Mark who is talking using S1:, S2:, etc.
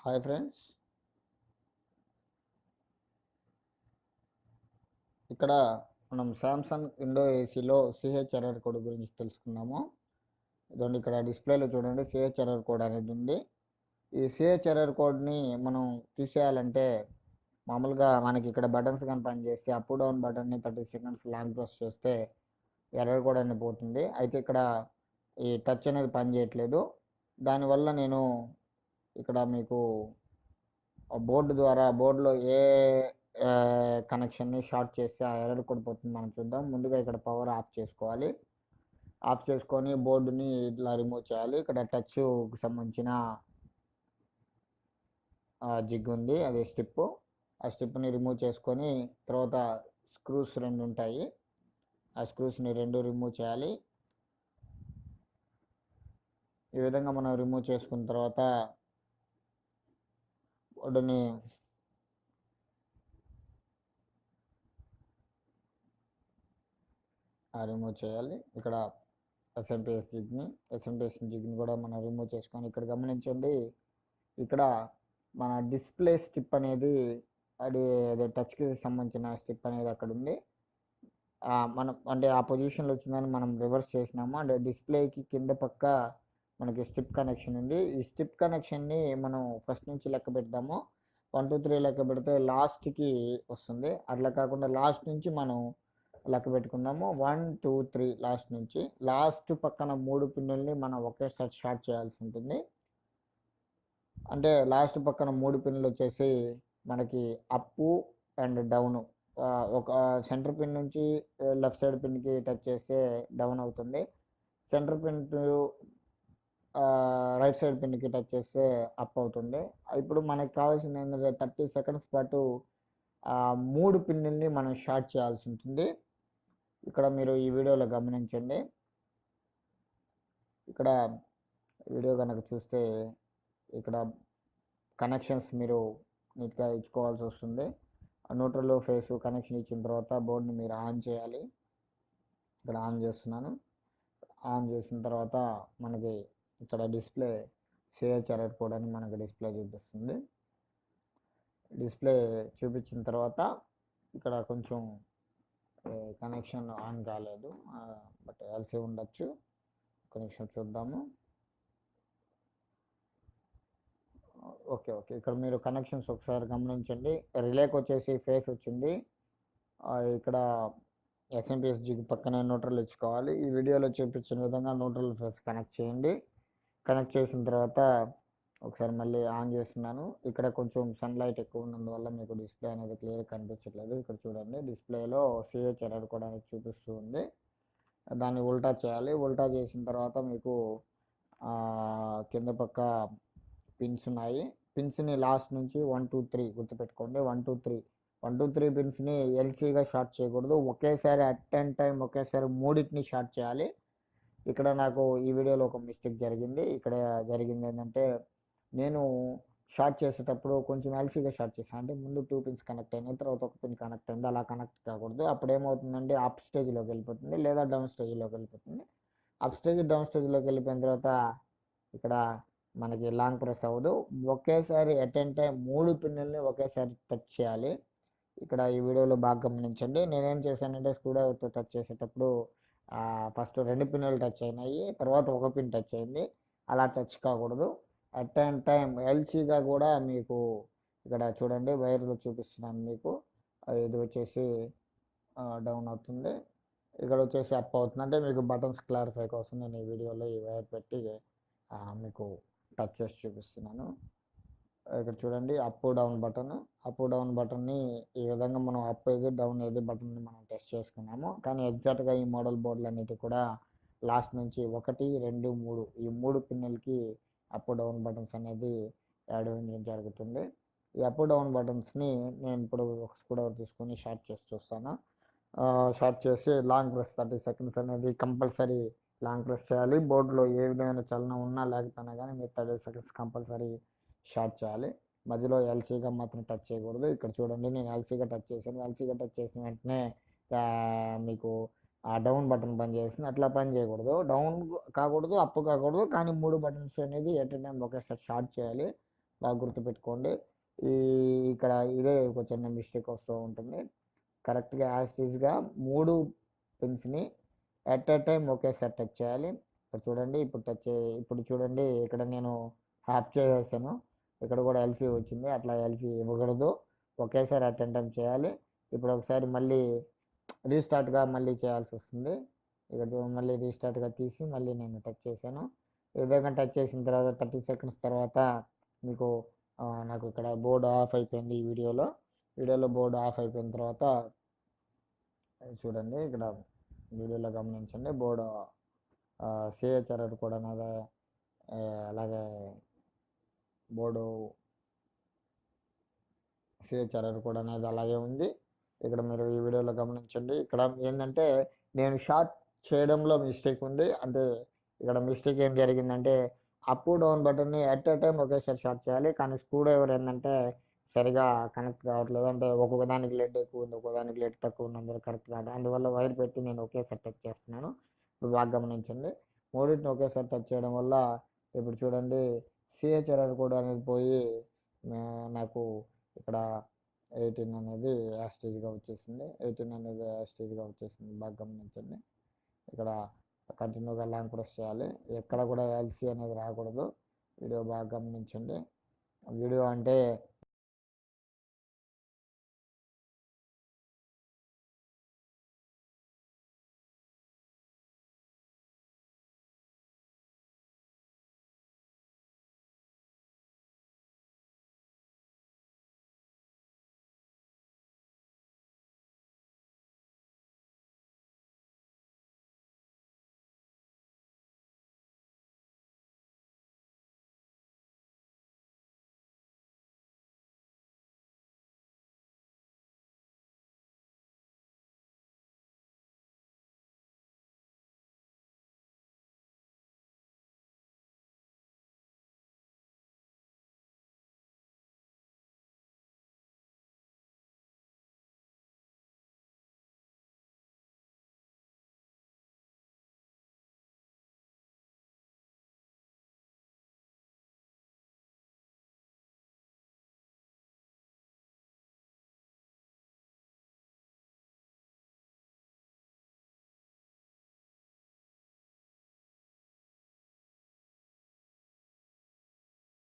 S1: Hi friends, ఇక్కడ మనం Samsung window ఏసీలో సిహెచ్ ఎర్రర్ కోడ్ గురించి తెలుసుకుందాము. ఇదండి, ఇక్కడ డిస్ప్లేలో చూడండి సిహెచ్ ఎర్రర్ కోడ్ అనేది ఉంది. ఈ సిహెచ్ ఎర్రర్ కోడ్ని మనం తీసేయాలంటే మామూలుగా మనకి ఇక్కడ బటన్స్ కానీ పనిచేస్తే అప్ డౌన్ బటన్ని 30 సెకండ్స్ లాంగ్ ప్రెస్ చేస్తే ఎర్రర్ కోడ్ అనేది పోతుంది. అయితే ఇక్కడ ఈ టచ్ అనేది పని చేయట్లేదు. దానివల్ల నేను ఇక్కడ మీకు బోర్డులో ఏ కనెక్షన్ని షార్ట్ చేస్తే ఆ ఎర్రర్ కోడ్ పోతుంది మనం చూద్దాం. ముందుగా ఇక్కడ పవర్ ఆఫ్ చేసుకోవాలి. ఆఫ్ చేసుకొని బోర్డుని ఇట్లా రిమూవ్ చేయాలి. ఇక్కడ టచ్కి సంబంధించిన జిగ్ ఉంది, అదే స్టిప్. ఆ స్టిప్ని రిమూవ్ చేసుకొని తర్వాత స్క్రూస్ 2 ఉంటాయి, ఆ స్క్రూస్ని 2 రిమూవ్ చేయాలి. ఈ విధంగా మనం రిమూవ్ చేసుకున్న తర్వాత బోర్డుని రిమూవ్ చేయాలి. ఇక్కడ ఎస్ఎంపిఎస్ జిగ్ని కూడా మనం రిమూవ్ చేసుకొని ఇక్కడ గమనించండి, ఇక్కడ మన డిస్ప్లే స్టిప్ అనేది అది టచ్కి సంబంధించిన స్టిప్ అనేది అక్కడ ఉంది. మనం అంటే ఆ పొజిషన్లో వచ్చిందని మనం రివర్స్ చేసినాము. అంటే డిస్ప్లేకి కింద పక్క మనకి స్టిప్ కనెక్షన్ ఉంది. ఈ స్టిప్ కనెక్షన్ని మనం ఫస్ట్ నుంచి లెక్క పెడతాము. 1 2 3 లెక్క పెడితే లాస్ట్కి వస్తుంది. అట్లా కాకుండా లాస్ట్ నుంచి మనం లెక్క పెట్టుకుందాము. 1 2 3 లాస్ట్ నుంచి. లాస్ట్ పక్కన 3 పిన్నుల్ని మనం ఒకేసారి షార్ట్ చేయాల్సి ఉంటుంది. అంటే లాస్ట్ పక్కన 3 పిన్నులు వచ్చేసి మనకి అప్ అండ్ డౌన్. ఒక సెంటర్ పిన్ నుంచి లెఫ్ట్ సైడ్ పిన్కి టచ్ చేస్తే డౌన్ అవుతుంది. సెంటర్ పిన్ రైట్ సైడ్ పిన్కి టచ్ చేస్తే అప్ అవుతుంది. ఇప్పుడు మనకి కావాల్సింది ఏంటంటే 30 సెకండ్స్ పాటు 3 పిన్నుల్ని మనం షార్ట్ చేయాల్సి ఉంటుంది. ఇక్కడ మీరు ఈ వీడియోలో గమనించండి. ఇక్కడ వీడియో కనుక చూస్తే ఇక్కడ కనెక్షన్స్ మీరు నీట్గా ఇచ్చుకోవాల్సి వస్తుంది. న్యూట్రల్ ఫేస్ కనెక్షన్ ఇచ్చిన తర్వాత బోర్డుని మీరు ఆన్ చేయాలి. ఇక్కడ ఆన్ చేస్తున్నాను. ఆన్ చేసిన తర్వాత మనకి ఇక్కడ డిస్ప్లే సిహెచ్ ఎర్రర్ కోడ్ అని మనకి డిస్ప్లే చూపిస్తుంది. డిస్ప్లే చూపించిన తర్వాత ఇక్కడ కొంచెం కనెక్షన్ ఆన్ కాలేదు, బట్ ఎల్సీ ఉండొచ్చు. కనెక్షన్ చూద్దాము. ఓకే, ఇక్కడ మీరు కనెక్షన్స్ ఒకసారి గమనించండి. రిలేకి వచ్చేసి ఫేస్ వచ్చింది. ఇక్కడ ఎస్ఎంపిఎస్ జిగ్ పక్కనే న్యూట్రల్ ఇచ్చుకోవాలి. ఈ వీడియోలో చూపించిన విధంగా న్యూట్రల్ ఫేస్ కనెక్ట్ చేయండి. కనెక్ట్ చేసిన తర్వాత ఒకసారి మళ్ళీ ఆన్ చేస్తున్నాను. ఇక్కడ కొంచెం సన్లైట్ ఎక్కువ ఉన్నందువల్ల మీకు డిస్ప్లే అనేది క్లియర్ కనిపించట్లేదు. ఇక్కడ చూడండి, డిస్ప్లేలో సిహెచ్ ఎర్రర్ కూడా అనేది చూపిస్తూ ఉంది. దాన్ని ఉల్టా చేయాలి. ఉల్టా చేసిన తర్వాత మీకు కింద పక్క పిన్స్ ఉన్నాయి. పిన్స్ని లాస్ట్ నుంచి 1 2 3 గుర్తుపెట్టుకోండి. 1 2 3 పిన్స్ని ఎల్సీగా షార్ట్ చేయకూడదు. ఒకేసారి అట్ అండ్ టైం ఒకేసారి 3టిని షార్ట్ చేయాలి. ఇక్కడ నాకు ఈ వీడియోలో ఒక మిస్టేక్ జరిగింది. ఇక్కడ జరిగింది ఏంటంటే, నేను షార్ట్ చేసేటప్పుడు కొంచెం ఎల్సీగా షార్ట్ చేశాను. అంటే ముందు 2 పిన్స్ కనెక్ట్ అయినాయి, తర్వాత ఒక పిన్ కనెక్ట్ అయింది. అలా కనెక్ట్ కాకూడదు. అప్పుడు ఏమవుతుందంటే అప్ స్టేజ్లోకి వెళ్ళిపోతుంది లేదా డౌన్ స్టేజ్లోకి వెళ్ళిపోతుంది. అప్ స్టేజ్ డౌన్ స్టేజ్లోకి వెళ్ళిపోయిన తర్వాత ఇక్కడ మనకి లాంగ్ ప్రెస్ అవ్వదు. ఒకేసారి అట్ అండ్ టైం 3 పిన్నుల్ని ఒకేసారి టచ్ చేయాలి. ఇక్కడ ఈ వీడియోలో బాగా గమనించండి. నేనేం చేశానంటే స్క్రూ డ్రైవర్తో టచ్ చేసేటప్పుడు ఫస్ట్ 2 పిన్నులు టచ్ అయినాయి, తర్వాత ఒక పిన్ టచ్ అయింది. అలా టచ్ కాకూడదు. అట్ అండ్ టైం ఎల్సీగా కూడా మీకు ఇక్కడ చూడండి, వైర్లు చూపిస్తున్నాను మీకు. ఇది వచ్చేసి డౌన్ అవుతుంది, ఇక్కడ వచ్చేసి అప్ అవుతుంది. అంటే మీకు బటన్స్ క్లారిఫై కోసం నేను ఈ వీడియోలో ఈ వైర్ పెట్టి మీకు టచ్ చేసి చూపిస్తున్నాను. ఇక్కడ చూడండి, అప్ డౌన్ బటన్ని ఈ విధంగా మనం అప్ ఏది డౌన్ ఏది బటన్ని మనం టెస్ట్ చేసుకున్నాము. కానీ ఎగ్జాక్ట్గా ఈ మోడల్ బోర్డులు అన్నిటి కూడా లాస్ట్ నుంచి 1 2 3 ఈ 3 పిన్నులకి అప్ డౌన్ బటన్స్ అనేది యాడ్ అవ్వడం జరుగుతుంది. ఈ అప్ డౌన్ బటన్స్ని నేను ఇప్పుడు ఒక స్క్రూ డ్రైవర్ తీసుకొని షార్ట్ చేసి చూస్తాను. షార్ట్ చేసి లాంగ్ ప్రెస్ 30 సెకండ్స్ అనేది కంపల్సరీ లాంగ్ ప్రెస్ చేయాలి. బోర్డులో ఏ విధమైన చలనం ఉన్నా లేకపోయినా కానీ మీరు 30 సెకండ్స్ కంపల్సరీ షార్ట్ చేయాలి. మధ్యలో ఎల్సీగా మాత్రం టచ్ చేయకూడదు. ఇక్కడ చూడండి, నేను ఎల్సీగా టచ్ చేశాను. ఎల్సీగా టచ్ చేసిన వెంటనే మీకు ఆ డౌన్ బటన్ పని చేస్తుంది. అట్లా పని చేయకూడదు. డౌన్ కాకూడదు, అప్ కాకూడదు, కానీ 3 బటన్స్ అనేది ఎట్ ఎ టైం ఒకేసారి షార్ట్ చేయాలి. బాగా గుర్తుపెట్టుకోండి. ఈ ఇక్కడ ఇదే ఒక చిన్న మిస్టేక్ వస్తూ ఉంటుంది. కరెక్ట్గా యాజ్ టీజ్గా 3 పిన్స్ని ఎట్ ఎ టైం ఒకేసారి టచ్ చేయాలి. ఇక్కడ చూడండి, ఇప్పుడు చూడండి, ఇక్కడ నేను హ్యాప్ చేసేసాను. ఇక్కడ కూడా ఎల్సీ వచ్చింది. అట్లా ఎల్సీ ఇవ్వకూడదు, ఒకేసారి అట్ ఎ టైం చేయాలి. ఇప్పుడు ఒకసారి మళ్ళీ రీస్టార్ట్గా మళ్ళీ చేయాల్సి వస్తుంది. ఇక్కడ మళ్ళీ రీస్టార్ట్గా తీసి మళ్ళీ నేను టచ్ చేశాను. ఈ విధంగా టచ్ చేసిన తర్వాత 30 సెకండ్స్ తర్వాత మీకు నాకు ఇక్కడ బోర్డు ఆఫ్ అయిపోయింది. ఈ వీడియోలో బోర్డు ఆఫ్ అయిపోయిన తర్వాత చూడండి, ఇక్కడ వీడియోలో గమనించండి, బోర్డు సిహెచ్ ఎర్రర్ కూడా నాదే, అలాగే బోర్డు సిహెచ్ ఎర్రర్ కూడా అనేది అలాగే ఉంది. ఇక్కడ మీరు ఈ వీడియోలో గమనించండి. ఇక్కడ ఏంటంటే నేను షార్ట్ చేయడంలో మిస్టేక్ ఉంది. అంటే ఇక్కడ మిస్టేక్ ఏం జరిగిందంటే అప్ డౌన్ బటన్ని ఎట్ ఎ టైం ఒకేసారి షార్ట్ చేయాలి, కానీ స్క్రూ డ్రైవర్ ఏంటంటే సరిగా కనెక్ట్ కావట్లేదు. అంటే ఒక్కొక్క దానికి లెడ్ ఎక్కువ ఉంది, ఒక్కొక్క దానికి లెడ్ తక్కువ ఉంది, అందరూ కరెక్ట్ కాదు. అందువల్ల వైర్ పెట్టి నేను ఒకేసారి టచ్ చేస్తున్నాను. ఇప్పుడు బాగా గమనించండి, మూడింటిని ఒకేసారి టచ్ చేయడం వల్ల ఇప్పుడు చూడండి సిహెచ్ ఎర్రర్ కూడా అనేది పోయి నాకు ఇక్కడ 18 అనేది యాస్టేజ్గా వచ్చేసింది. బాగా గమనించండి, ఇక్కడ కంటిన్యూగా లాంగ్ ప్రెస్ చేయాలి, ఎక్కడ కూడా ఎల్సీ అనేది రాకూడదు. వీడియో బాగా గమనించండి. వీడియో అంటే